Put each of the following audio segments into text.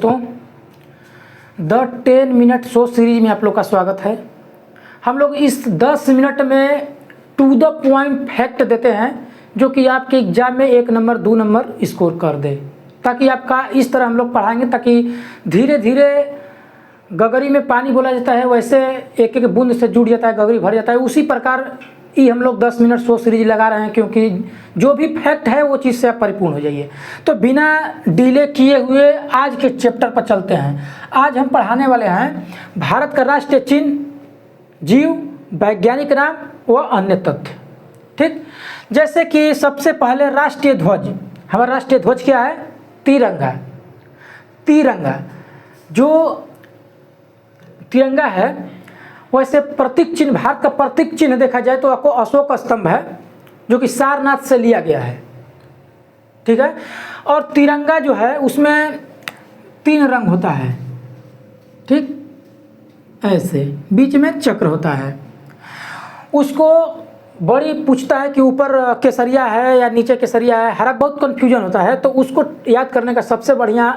दोस्तों the 10 minute show series में आप लोग का स्वागत है। हम लोग इस 10 मिनट में टू द पॉइंट फैक्ट देते हैं जो कि आपके एग्जाम में 1 नंबर 2 नंबर स्कोर कर दे, ताकि आपका इस तरह हम लोग पढ़ाएंगे ताकि धीरे धीरे गगरी में पानी बोला जाता है वैसे एक एक बूंद से जुड़ जाता है, गगरी भर जाता है। उसी प्रकार ही हम लोग 10 मिनट शो सीरीज लगा रहे हैं, क्योंकि जो भी फैक्ट है वो चीज़ से आप परिपूर्ण हो जाइए। तो बिना डिले किए हुए आज के चैप्टर पर चलते हैं। आज हम पढ़ाने वाले हैं भारत का राष्ट्रीय चिन्ह, जीव, वैज्ञानिक नाम व अन्य तथ्य। ठीक, जैसे कि सबसे पहले राष्ट्रीय ध्वज। हमारा राष्ट्रीय ध्वज क्या है? तिरंगा। तिरंगा जो तिरंगा है वैसे प्रतीक चिन्ह, भारत का प्रतीक चिन्ह देखा जाए तो आपको अशोक स्तंभ है जो कि सारनाथ से लिया गया है। ठीक है, और तिरंगा जो है उसमें 3 रंग होता है। ठीक, ऐसे बीच में चक्र होता है। उसको बड़ी पूछता है कि ऊपर केसरिया है या नीचे केसरिया है, हरा बहुत कन्फ्यूजन होता है। तो उसको याद करने का सबसे बढ़िया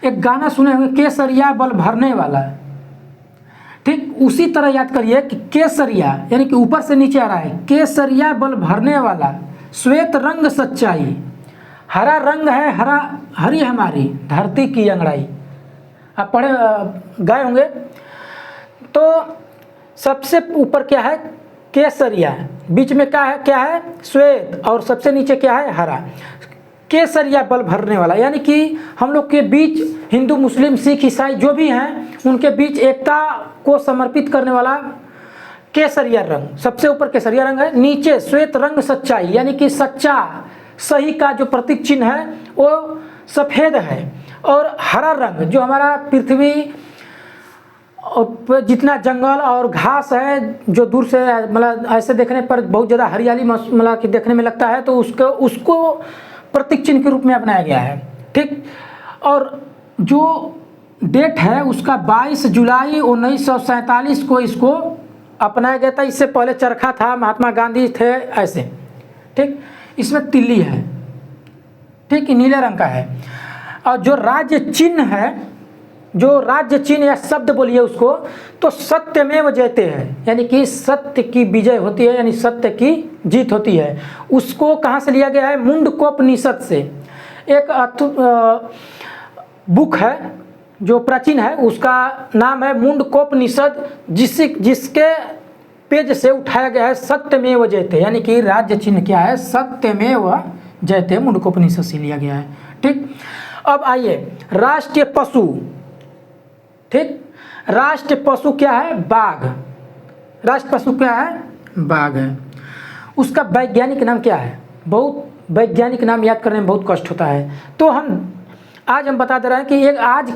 एक गाना सुने होंगे, केसरिया बल भरने वाला। ठीक, उसी तरह याद करिए कि केसरिया यानी कि ऊपर से नीचे आ रहा है, केसरिया बल भरने वाला, श्वेत रंग सच्चाई, हरा रंग है हरा हरी हमारी धरती की अंगड़ाई। आप पढ़े गए होंगे। तो सबसे ऊपर क्या है? केसरिया, बीच में क्या है श्वेत, और सबसे नीचे क्या है? हरा। केसरिया बल भरने वाला यानी कि हम लोग के बीच हिंदू मुस्लिम सिख ईसाई जो भी हैं उनके बीच एकता को समर्पित करने वाला केसरिया रंग। सबसे ऊपर केसरिया रंग है, नीचे श्वेत रंग सच्चाई यानी कि सच्चा सही का जो प्रतीक चिन्ह है वो सफ़ेद है, और हरा रंग जो हमारा पृथ्वी और जितना जंगल और घास है जो दूर से मतलब ऐसे देखने पर बहुत ज़्यादा हरियाली मतलब कि देखने में लगता है, तो उसको प्रतीक चिन्ह के रूप में अपनाया गया है। ठीक, और जो डेट है उसका 22 जुलाई 1947 को इसको अपनाया गया था। इससे पहले चरखा था, महात्मा गांधी थे ऐसे। ठीक, इसमें तिल्ली है। ठीक, नीले रंग का है। और जो राज्य चिन्ह है, जो राज्य चिन्ह या शब्द बोलिए उसको, तो सत्यमेव जयते है यानी कि सत्य की विजय होती है, यानी सत्य की जीत होती है। उसको कहाँ से लिया गया है? मुंडकोपनिषद से। एक बुक है जो प्राचीन है, उसका नाम है मुंडकोपनिषद, जिसके पेज से उठाया गया है सत्यमेव जयते, यानी कि राज्य चिन्ह क्या है? सत्यमेव जयते, मुंडकोपनिषद से लिया गया है। ठीक, अब आइए राष्ट्रीय पशु। ठीक, राष्ट्रीय पशु क्या है? बाघ। राष्ट्रीय पशु क्या है? बाघ है। उसका वैज्ञानिक नाम क्या है? बहुत वैज्ञानिक नाम याद करने में बहुत कष्ट होता है, तो आज हम बता दे रहे हैं कि आज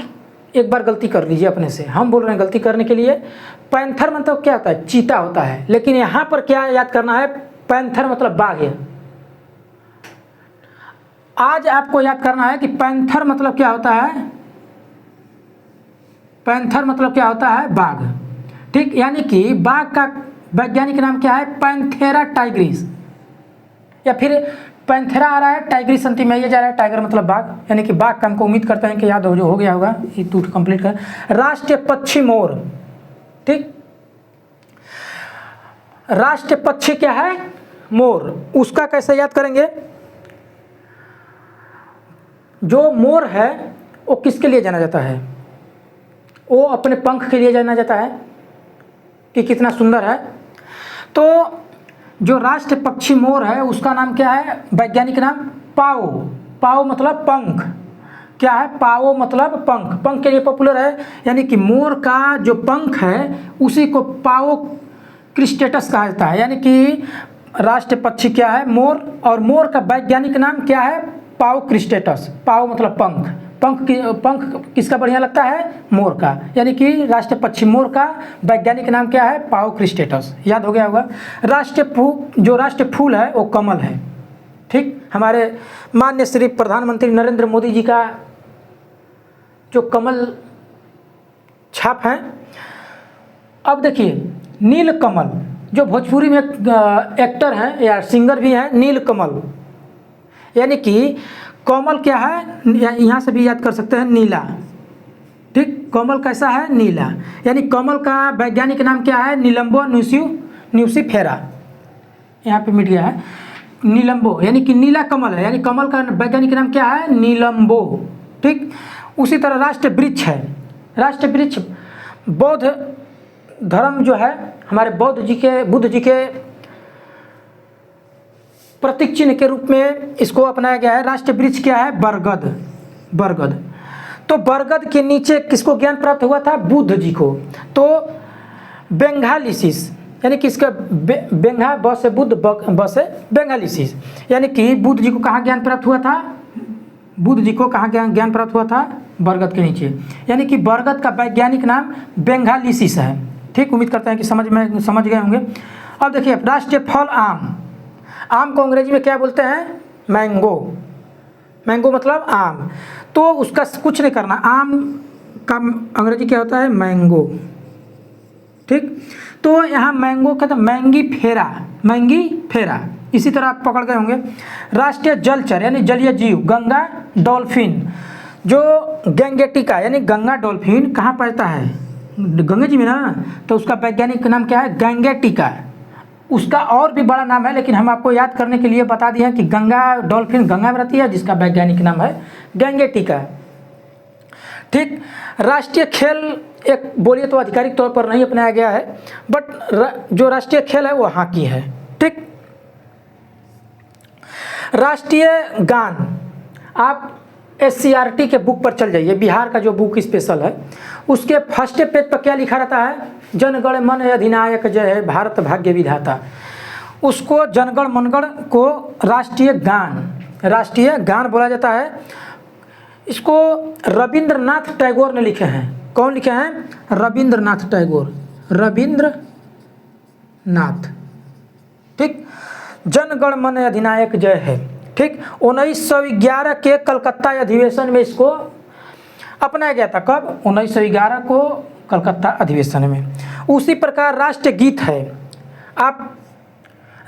एक बार गलती कर लीजिए अपने से। हम बोल रहे हैं गलती करने के लिए। पैंथर मतलब क्या होता है? चीता होता है, लेकिन यहाँ पर क्या याद करना है? पैंथर मतलब बाघ है। आज आपको याद करना है कि पैंथर मतलब क्या होता है? पैंथर मतलब क्या होता है? बाघ। ठीक, यानी कि बाघ का वैज्ञानिक नाम क्या है? पैंथेरा टाइग्रिस, या फिर पैंथेरा आ रहा है, टाइग्रिस अंतिम में ये जा रहा है। टाइगर मतलब बाघ, यानी कि बाघ का हमको उम्मीद करते हैं कि याद हो गया होगा। ये टू कंप्लीट कर। राष्ट्रीय पक्षी मोर। ठीक, राष्ट्रीय पक्षी क्या है? मोर। उसका कैसे याद करेंगे? जो मोर है वो किसके लिए जाना जाता है? वो अपने पंख के लिए जाना जाता है कि कितना सुंदर है। तो जो राष्ट्रीय पक्षी मोर है उसका नाम क्या है? वैज्ञानिक नाम पाओ। पाओ मतलब पंख। क्या है? पाओ मतलब पंख। पंख के लिए पॉपुलर है, यानी कि मोर का जो पंख है उसी को पाओ क्रिस्टेटस कहा जाता है। यानी कि राष्ट्रीय पक्षी क्या है? मोर, और मोर का वैज्ञानिक नाम क्या है? पाओ क्रिस्टेटस। पाओ मतलब पंख। पंख किसका बढ़िया लगता है? मोर का। यानी कि राष्ट्रीय पक्षी मोर का वैज्ञानिक नाम क्या है? पाओ क्रिस्टेटस। याद हो गया होगा। जो राष्ट्रीय फूल है वो कमल है। ठीक, हमारे माननीय श्री प्रधानमंत्री नरेंद्र मोदी जी का जो कमल छाप है। अब देखिए नीलकमल, जो भोजपुरी में एक्टर हैं या सिंगर भी हैं, नीलकमल, यानी कि कमल क्या है, यहाँ से भी याद कर सकते हैं, नीला। ठीक, कमल कैसा है, नीला। यानी कमल का वैज्ञानिक नाम क्या है, नीलम्बो न्यूसिफेरा। यहाँ पे मिट गया है, नीलम्बो यानी कि नीला कमल है, यानी कमल का वैज्ञानिक नाम क्या है, नीलम्बो। ठीक, उसी तरह राष्ट्र वृक्ष है, राष्ट्र वृक्ष बौद्ध धर्म जो है, हमारे बुद्ध जी के प्रतीक चिन्ह के रूप में इसको अपनाया गया है। राष्ट्र वृक्ष क्या है, बरगद। तो बरगद के नीचे किसको ज्ञान प्राप्त हुआ था, बुद्ध जी को। तो बेंगालिसिस यानी कि इसका बेंगा ब से बुद्ध, ब से बेंगालिसिस, यानी कि बुद्ध जी को कहाँ ज्ञान प्राप्त हुआ था, बुद्ध जी को कहाँ ज्ञान प्राप्त हुआ था, बरगद के नीचे। यानी कि बरगद का वैज्ञानिक नाम बेंगालिसिस है। ठीक, उम्मीद करते हैं कि समझ गए होंगे। अब देखिए, राष्ट्रीय फल आम को अंग्रेजी में क्या बोलते हैं, मैंगो मतलब आम। तो उसका कुछ नहीं करना, आम का अंग्रेजी क्या होता है, मैंगो। ठीक, तो यहाँ मैंगो का तो मैंगी फेरा, इसी तरह आप पकड़ गए होंगे। राष्ट्रीय जलचर यानी जलीय जीव, गंगा डॉल्फिन। जो गैंगेटिका यानी गंगा डॉल्फिन कहाँ पाता है, गंगा जी में ना, तो उसका वैज्ञानिक नाम क्या है, गैंगेटिका। उसका और भी बड़ा नाम है, लेकिन हम आपको याद करने के लिए बता दिए हैं कि गंगा डॉल्फिन गंगा में रहती है, जिसका वैज्ञानिक नाम है गैंगेटिका। ठीक, राष्ट्रीय खेल एक बोलिए तो आधिकारिक तौर पर नहीं अपनाया गया है, बट जो राष्ट्रीय खेल है वो हॉकी है। ठीक, राष्ट्रीय गान, आप SCRT के बुक पर चल जाइए, बिहार का जो बुक स्पेशल है, उसके फर्स्ट पेज पर क्या लिखा रहता है, जनगण मन अधिनायक जय है भारत भाग्य विधाता। उसको जनगण मनगण को राष्ट्रीय गान बोला जाता है। इसको रविंद्रनाथ टैगोर ने लिखे हैं। कौन लिखे हैं, रविंद्रनाथ टैगोर, रविंद्रनाथ। ठीक, जनगण मन अधिनायक जय है। ठीक, 1911 के कलकत्ता अधिवेशन में इसको अपनाया गया था। कब, 1911 को कलकत्ता अधिवेशन में। उसी प्रकार राष्ट्रीय गीत है, आप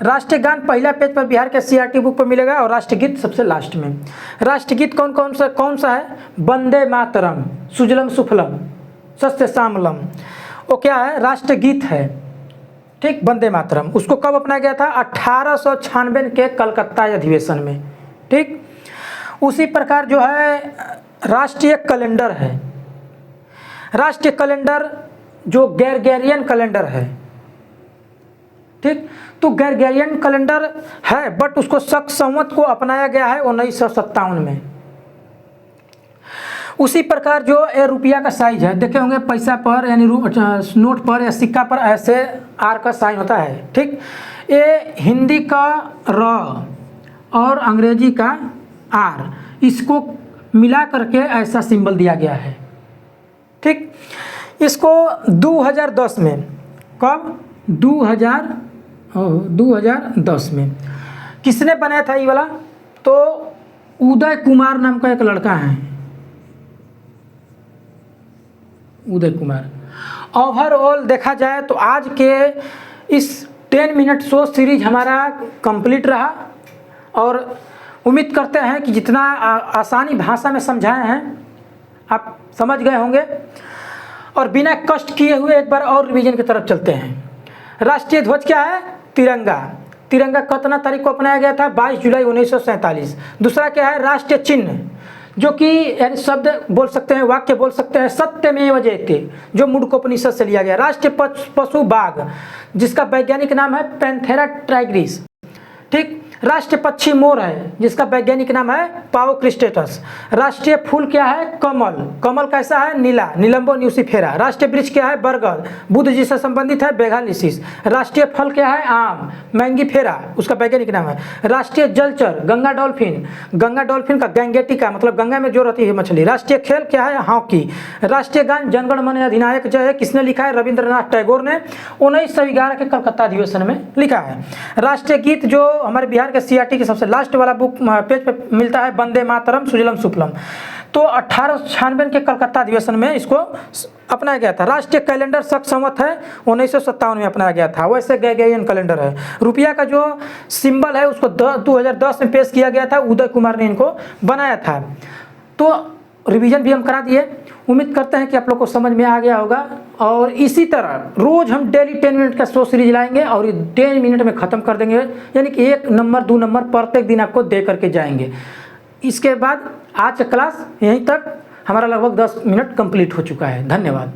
राष्ट्रीय गान पहला पेज पर बिहार के SCRT बुक पर मिलेगा, और राष्ट्रीय गीत सबसे लास्ट में। राष्ट्रीय गीत कौन सा है, वंदे मातरम, सुजलम सुफलम सस्य श्यामलम, वो क्या है, राष्ट्रीय गीत है। ठीक, वंदे मातरम, उसको कब अपनाया गया था, 1896 के कलकत्ता अधिवेशन में। ठीक, उसी प्रकार जो है राष्ट्रीय कैलेंडर है, राष्ट्रीय कैलेंडर जो ग्रेगोरियन कैलेंडर है। ठीक, तो ग्रेगोरियन कैलेंडर है, बट उसको शक संवत को अपनाया गया है 1957 में। उसी प्रकार जो ये रुपया का साइज है, देखे होंगे पैसा पर यानी नोट पर या सिक्का पर ऐसे आर का साइन होता है। ठीक, ये हिंदी का र और अंग्रेजी का आर, इसको मिला करके ऐसा सिंबल दिया गया है। ठीक, इसको 2010 में, कब, 2010 में किसने बनाया था ये वाला, तो उदय कुमार नाम का एक लड़का है, उदय कुमार। ओवरऑल देखा जाए तो आज के इस 10 मिनट शो सीरीज हमारा कंप्लीट रहा, और उम्मीद करते हैं कि जितना आसानी भाषा में समझाए हैं आप समझ गए होंगे। और बिना कष्ट किए हुए एक बार और रिवीजन की तरफ चलते हैं। राष्ट्रीय ध्वज क्या है, तिरंगा। तिरंगा कितना तारीख को अपनाया गया था, 22 जुलाई 1947। दूसरा क्या है, राष्ट्रीय चिन्ह, जो कि यानी शब्द बोल सकते हैं, वाक्य बोल सकते हैं, सत्यमेव जयते, जो मुंडकोपनिषद से लिया गया। राष्ट्रीय पशु बाघ, जिसका वैज्ञानिक नाम है पैंथेरा टाइग्रिस। ठीक, राष्ट्रीय पक्षी मोर है, जिसका वैज्ञानिक नाम है पाओ क्रिस्टेटस। राष्ट्रीय फूल क्या है, कमल। कमल कैसा है, नीला, नीलम्बो न्यूसिफेरा। राष्ट्रीय वृक्ष क्या है, बरगद, बुद्ध जी से संबंधित है, बेंगालिसिस। राष्ट्रीय फल क्या है, आम, मैंगीफेरा, उसका वैज्ञानिक नाम है। राष्ट्रीय जलचर गंगा डॉल्फिन, गंगा डॉल्फिन का गैंगेटिका, मतलब गंगा में जो रहती है मछली। राष्ट्रीय खेल क्या है, हॉकी। राष्ट्रीय गान जनगण मन अधिनायक जय है, किसने लिखा है, रविंद्रनाथ टैगोर ने 1911 के कलकत्ता अधिवेशन में लिखा है। राष्ट्रीय गीत जो हमारे बिहार के CRT के सबसे लास्ट वाला बुक पेज पे मिलता है, वंदे मातरम सुजलम सुफलम। तो 1896 के कलकत्ता अधिवेशन में इसको अपनाया गया था। राष्ट्रीय कैलेंडर शक संवत है 1957 में अपनाया गया था। वैसे ग्रेगोरियन कैलेंडर है। रुपया का जो सिंबल है उसको 2010 में पेश किया गया था, उदय कुमार ने इनको बनाया था। तो रिवीजन भी हम करा दिए। उम्मीद करते हैं कि आप लोग को समझ में आ गया होगा। और इसी तरह रोज़ हम डेली 10 मिनट का शो सीरीज लाएंगे और 10 मिनट में ख़त्म कर देंगे, यानी कि 1 नंबर 2 नंबर प्रत्येक दिन आपको दे करके जाएंगे। इसके बाद आज का क्लास यहीं तक, हमारा लगभग 10 मिनट कंप्लीट हो चुका है। धन्यवाद।